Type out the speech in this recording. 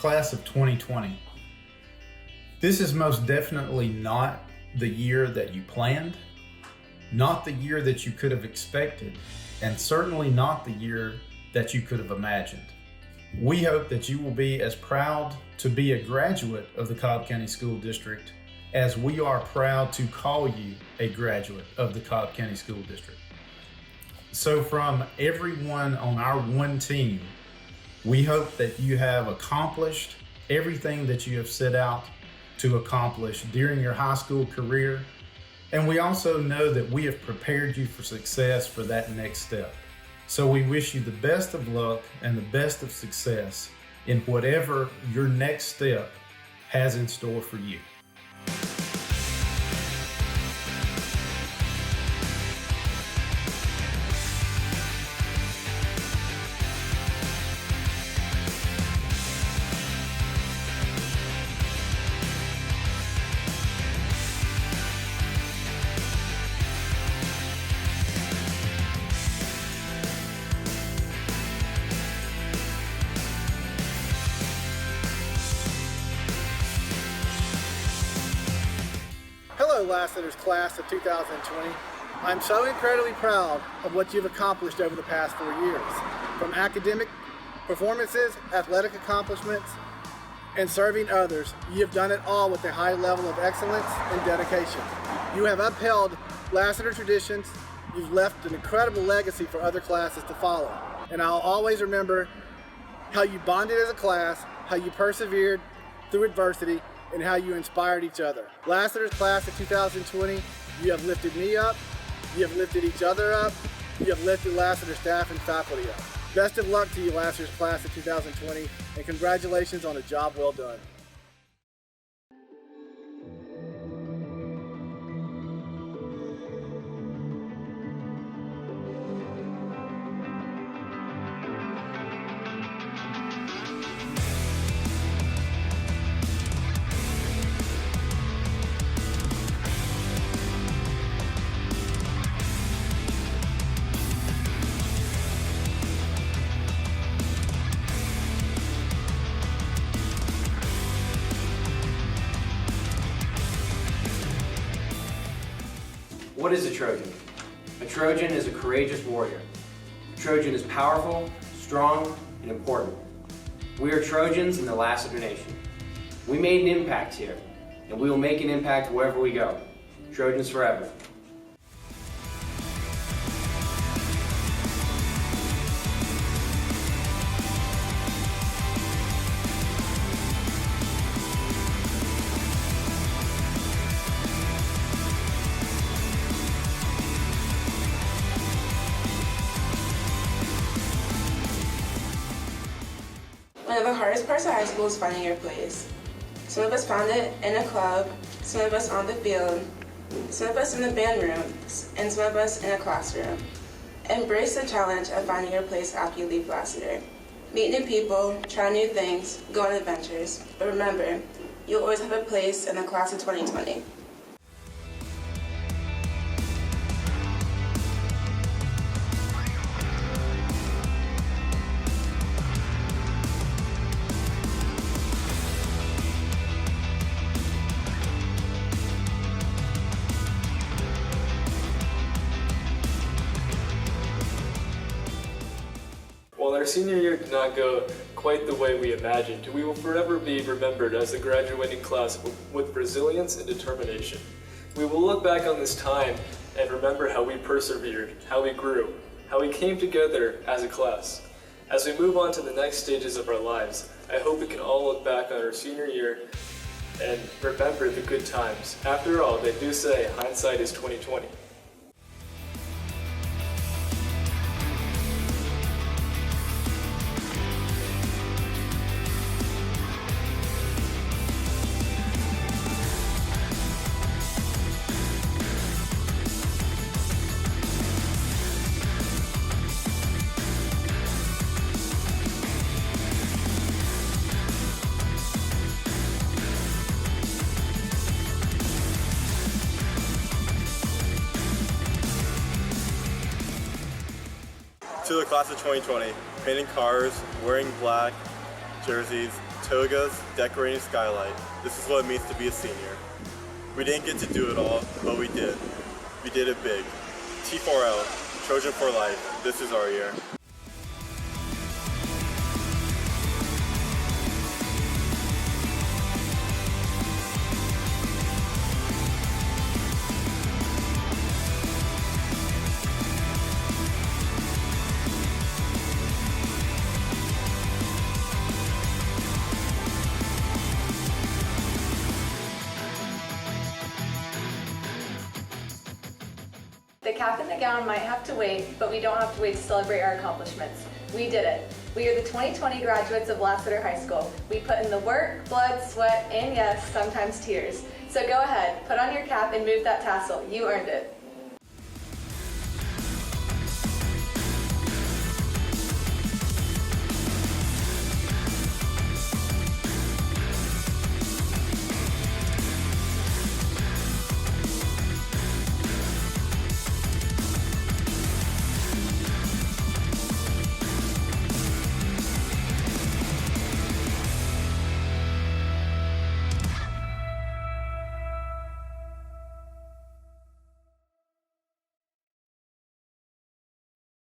class of 2020. This is most definitely not the year that you planned, not the year that you could have expected, and certainly not the year that you could have imagined. We hope that you will be as proud to be a graduate of the Cobb County School District as we are proud to call you a graduate of the Cobb County School District. So from everyone on our one team, we hope that you have accomplished everything that you have set out to accomplish during your high school career. And we also know that we have prepared you for success for that next step. So we wish you the best of luck and the best of success in whatever your next step has in store for you. Hello, Lassiter's class of 2020. I'm so incredibly proud of what you've accomplished over the past 4 years. From academic performances, athletic accomplishments, and serving others, you have done it all with a high level of excellence and dedication. You have upheld Lassiter traditions. You've left an incredible legacy for other classes to follow. And I'll always remember how you bonded as a class, how you persevered through adversity, and how you inspired each other. Lassiter's class of 2020, you have lifted me up, you have lifted each other up, you have lifted Lassiter staff and faculty up. Best of luck to you, Lassiter's class of 2020, and congratulations on a job well done. What is a Trojan? A Trojan is a courageous warrior. A Trojan is powerful, strong, and important. We are Trojans in the Lassiter Nation. We made an impact here, and we will make an impact wherever we go. Trojans forever. One of the hardest parts of high school is finding your place. Some of us found it in a club, some of us on the field, some of us in the band rooms, and some of us in a classroom. Embrace the challenge of finding your place after you leave Lassiter. Meet new people, try new things, go on adventures, but remember, you'll always have a place in the class of 2020. While our senior year did not go quite the way we imagined, we will forever be remembered as a graduating class with resilience and determination. We will look back on this time and remember how we persevered, how we grew, how we came together as a class. As we move on to the next stages of our lives, I hope we can all look back on our senior year and remember the good times. After all, they do say hindsight is 20/20. To the class of 2020, painting cars, wearing black jerseys, togas, decorating skylight. This is what it means to be a senior. We didn't get to do it all, but we did. We did it big. T4L, Trojan for life. This is our year. The cap and the gown might have to wait, but we don't have to wait to celebrate our accomplishments. We did it. We are the 2020 graduates of Lassiter High School. We put in the work, blood, sweat, and yes, sometimes tears. So go ahead, put on your cap and move that tassel. You earned it.